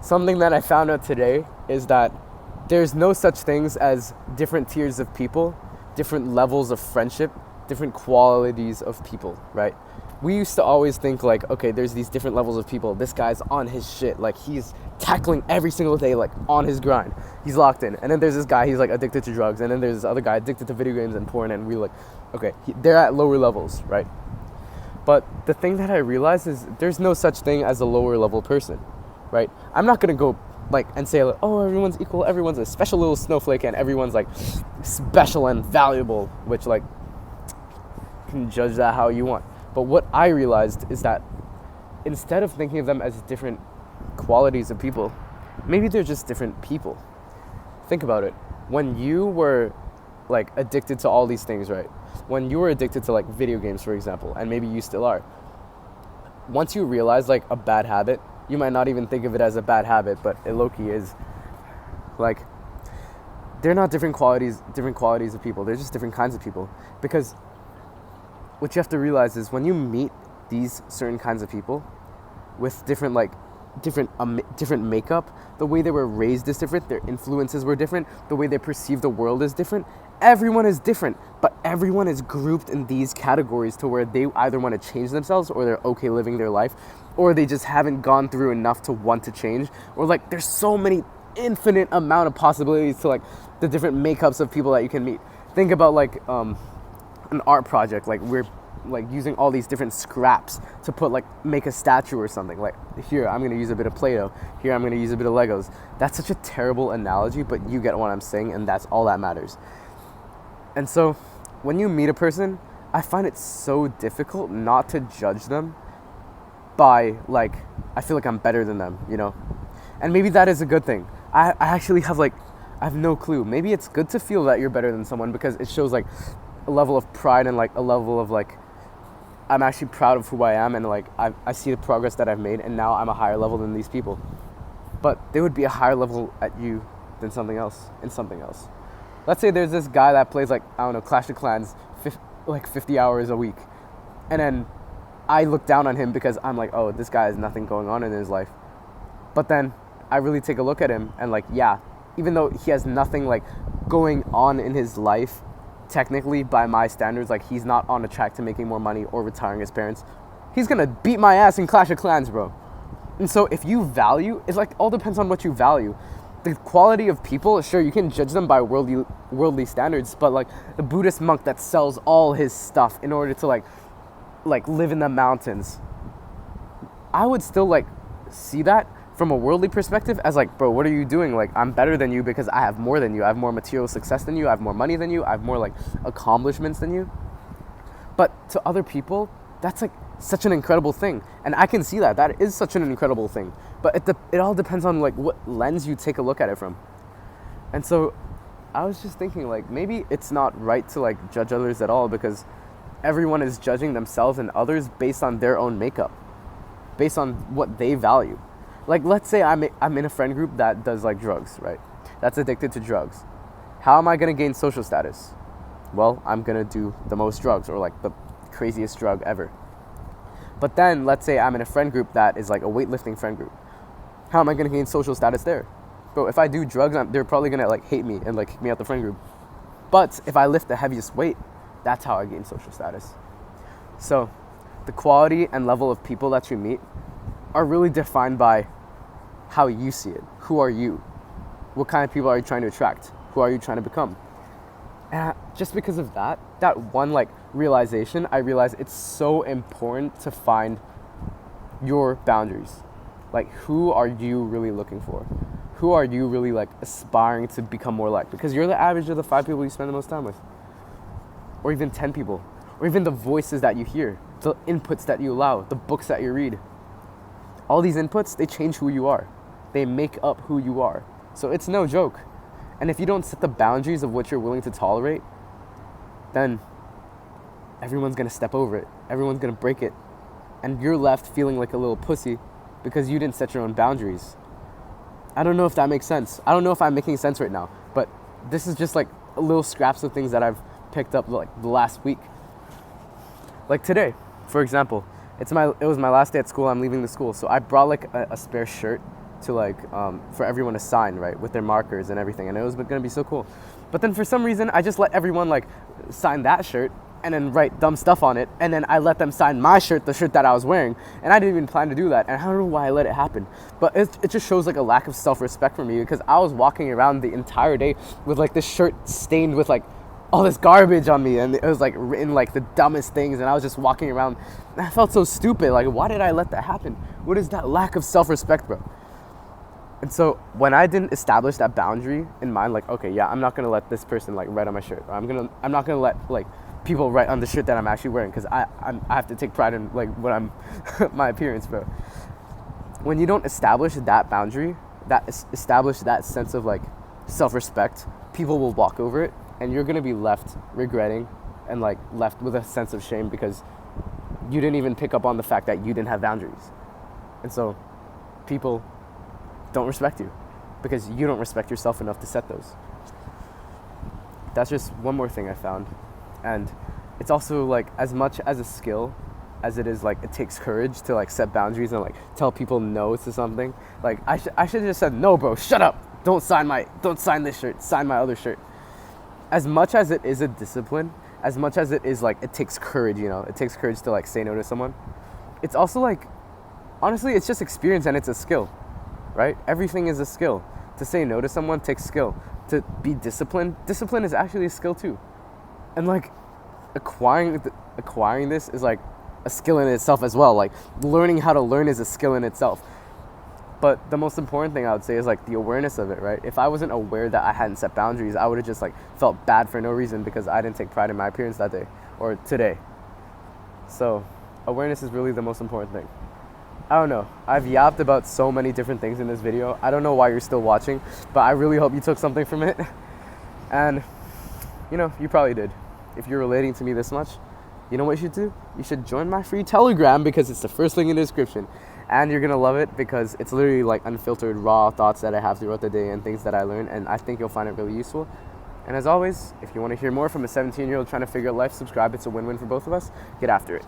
something that I found out today is that there's no such things as different tiers of people, different levels of friendship, different qualities of people, right? We used to always think like, okay, there's these different levels of people. This guy's on his shit. Like, he's tackling every single day, like, on his grind. He's locked in. And then there's this guy, he's, like, addicted to drugs. And then there's this other guy addicted to video games and porn. And we're like, okay, they're at lower levels, right? But the thing that I realized is there's no such thing as a lower level person, right? I'm not going to go, like, and say, like, oh, everyone's equal. Everyone's a special little snowflake. And everyone's, like, special and valuable, which, like, you can judge that how you want. But what I realized is that instead of thinking of them as different qualities of people, maybe they're just different people. Think about it. When you were like addicted to all these things, right? When you were addicted to like video games, for example, and maybe you still are, once you realize like a bad habit, you might not even think of it as a bad habit, but it low-key is. Like, they're not different qualities of people. They're just different kinds of people. Because what you have to realize is when you meet these certain kinds of people with different makeup, the way they were raised is different, their influences were different, the way they perceive the world is different. Everyone is different, but everyone is grouped in these categories to where they either want to change themselves or they're okay living their life, or they just haven't gone through enough to want to change, or like there's so many infinite amount of possibilities to like the different makeups of people that you can meet. Think about like an art project, like we're like using all these different scraps to put like make a statue or something. Like here I'm gonna use a bit of Play-Doh, here I'm gonna use a bit of Legos. That's such a terrible analogy, but you get what I'm saying, and that's all that matters. And so when you meet a person, I find it so difficult not to judge them by like, I feel like I'm better than them, you know? And maybe that is a good thing. I actually have like, I have no clue. Maybe it's good to feel that you're better than someone because it shows like a level of pride and like a level of like, I'm actually proud of who I am, and like I see the progress that I've made, and now I'm a higher level than these people. But they would be a higher level at you than something else, in something else. Let's say there's this guy that plays like, I don't know, Clash of Clans, 50 hours a week. And then I look down on him because I'm like, oh, this guy has nothing going on in his life. But then I really take a look at him and like, yeah, even though he has nothing like going on in his life, technically by my standards, like he's not on a track to making more money or retiring his parents, he's gonna beat my ass in Clash of Clans, bro. And so if you value, it's like all depends on what you value. The quality of people, sure, you can judge them by worldly standards, but like the Buddhist monk that sells all his stuff in order to like live in the mountains, I would still like see that from a worldly perspective as like, bro, what are you doing? Like, I'm better than you because I have more than you. I have more material success than you. I have more money than you. I have more like accomplishments than you. But to other people, that's like such an incredible thing. And I can see that. That is such an incredible thing. But it all depends on like what lens you take a look at it from. And so I was just thinking like, maybe it's not right to like judge others at all, because everyone is judging themselves and others based on their own makeup, based on what they value. Like, let's say I'm in a friend group that does like drugs, right? That's addicted to drugs. How am I going to gain social status? Well, I'm going to do the most drugs, or like the craziest drug ever. But then let's say I'm in a friend group that is like a weightlifting friend group. How am I going to gain social status there? Bro, if I do drugs, they're probably going to like hate me and like kick me out the friend group. But if I lift the heaviest weight, that's how I gain social status. So the quality and level of people that you meet are really defined by how you see it. Who are you? What kind of people are you trying to attract? Who are you trying to become? And just because of that one like realization, I realized it's so important to find your boundaries. Like, who are you really looking for? Who are you really like aspiring to become more like? Because you're the average of the 5 people you spend the most time with. Or even 10 people. Or even the voices that you hear, the inputs that you allow, the books that you read. All these inputs, they change who you are. They make up who you are. So it's no joke. And if you don't set the boundaries of what you're willing to tolerate, then everyone's going to step over it. Everyone's going to break it. And you're left feeling like a little pussy because you didn't set your own boundaries. I don't know if that makes sense. I don't know if I'm making sense right now, but this is just like a little scraps of things that I've picked up like the last week. Like today, for example, it was my last day at school. I'm leaving the school. So I brought like a spare shirt to like for everyone to sign, right, with their markers and everything, and it was gonna be so cool. But then for some reason, I just let everyone like sign that shirt and then write dumb stuff on it, and then I let them sign my shirt, the shirt that I was wearing, and I didn't even plan to do that, and I don't know why I let it happen. But it just shows like a lack of self-respect for me, because I was walking around the entire day with like this shirt stained with like all this garbage on me, and it was like written like the dumbest things, and I was just walking around, and I felt so stupid. Like, why did I let that happen? What is that lack of self-respect, bro? And so when I didn't establish that boundary in mind, like, okay, yeah, I'm not gonna let this person like write on my shirt, or I'm not gonna let like people write on the shirt that I'm actually wearing, because I have to take pride in like what I'm my appearance, bro. When you don't establish that boundary, establish that sense of like self-respect, people will walk over it, and you're gonna be left regretting and like left with a sense of shame, because you didn't even pick up on the fact that you didn't have boundaries. And so people don't respect you because you don't respect yourself enough to set those. That's just one more thing I found. And it's also like, as much as a skill as it is, like, it takes courage to like set boundaries and like tell people no to something. Like, I should have just said, no, bro, shut up, don't sign this shirt, sign my other shirt. As much as it is a discipline, as much as it is like, it takes courage, you know, it takes courage to like say no to someone, it's also like, honestly, it's just experience, and it's a skill, right? Everything is a skill. To say no to someone takes skill. To be disciplined is actually a skill too. And like acquiring this is like a skill in itself as well. Like, learning how to learn is a skill in itself. But the most important thing I would say is like the awareness of it, right? If I wasn't aware that I hadn't set boundaries, I would have just like felt bad for no reason because I didn't take pride in my appearance that day or today. So awareness is really the most important thing. I don't know. I've yapped about so many different things in this video. I don't know why you're still watching, but I really hope you took something from it. And, you know, you probably did. If you're relating to me this much, you know what you should do? You should join my free Telegram, because it's the first link in the description. And you're going to love it because it's literally like unfiltered, raw thoughts that I have throughout the day and things that I learn. And I think you'll find it really useful. And as always, if you want to hear more from a 17-year-old trying to figure out life, subscribe. It's a win-win for both of us. Get after it.